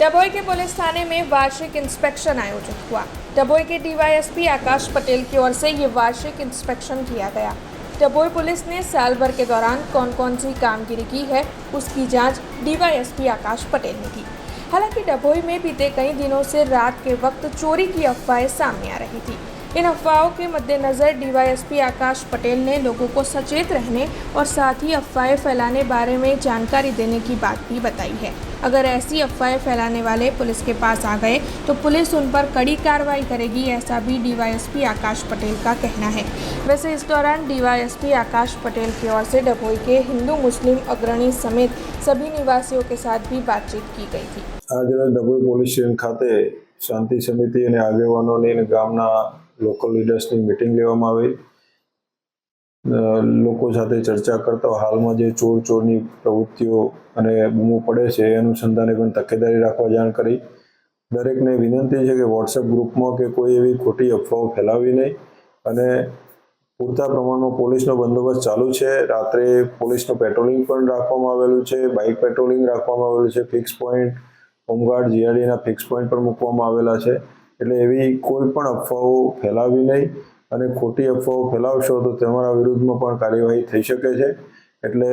डभोई के पुलिस थाने में वार्षिक इंस्पेक्शन आयोजित हुआ। डभोई के डीवाईएसपी आकाश पटेल की ओर से ये वार्षिक इंस्पेक्शन किया गया। डभोई पुलिस ने साल भर के दौरान कौन कौन सी कामगिरी की है, उसकी जांच डीवाईएसपी आकाश पटेल ने की। हालांकि डभोई में बीते कई दिनों से रात के वक्त चोरी की अफवाहें सामने आ रही थी। इन अफवाहों के मद्देनजर डीवाईएसपी आकाश पटेल ने लोगों को सचेत रहने और साथ ही अफवाहें फैलाने बारे में जानकारी देने की बात भी बताई है। अगर ऐसी अफवाहें फैलाने वाले पुलिस के पास आ गए तो पुलिस उन पर कड़ी कार्रवाई करेगी, ऐसा भी डीवाईएसपी आकाश पटेल का कहना है। वैसे इस दौरान डीवाईएसपी आकाश पटेल की ओर से डभोई के हिंदू मुस्लिम अग्रणी समेत सभी निवासियों के साथ भी बातचीत की गई थी। आज डभोई पोलीस स्टेशन खाते शांति समिति અને આગેવાનોની અને ગામના લોકલ લીડર્સની મીટિંગ લેવામાં આવી। લોકો સાથે ચર્ચા કરતા હાલમાં જે ચોરની પ્રવૃત્તિઓ અને બૂમો પડે છે એ અનુસંધાને પણ તકેદારી રાખવા જાણ કરી। દરેકને વિનંતી છે કે વોટ્સએપ ગ્રુપમાં કે કોઈ એવી ખોટી અફવાઓ ફેલાવી નહીં અને પૂરતા પ્રમાણમાં પોલીસનો બંદોબસ્ત ચાલુ છે। રાત્રે પોલીસનું પેટ્રોલિંગ પણ રાખવામાં આવેલું છે, બાઇક પેટ્રોલિંગ રાખવામાં આવેલું છે, ફિક્સ પોઈન્ટ હોમગાર્ડ જીઆરડીના ફિક્સ પોઈન્ટ પણ મૂકવામાં આવેલા છે। એટલે એવી કોઈ પણ અફવાઓ ફેલાવી નહીં અને ખોટી અફવાઓ ફેલાવશો તો તમારા વિરુદ્ધમાં પણ કાર્યવાહી થઈ શકે છે। એટલે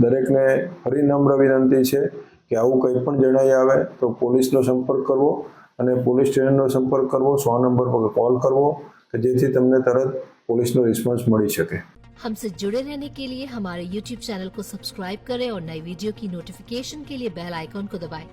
દરેકને ફરી નમ્ર વિનંતી છે કે આવું કંઈ પણ જણાઈ આવે તો પોલીસનો સંપર્ક કરવો અને પોલીસ સ્ટેશનનો સંપર્ક કરવો, 100 નંબર પર કોલ કરવો કે જેથી તમને તરત पुलिस नो रिस्पांस मिल सके। हमसे जुड़े रहने के लिए हमारे YouTube चैनल को सब्सक्राइब करें और नई वीडियो की नोटिफिकेशन के लिए बेल आइकॉन को दबाएं।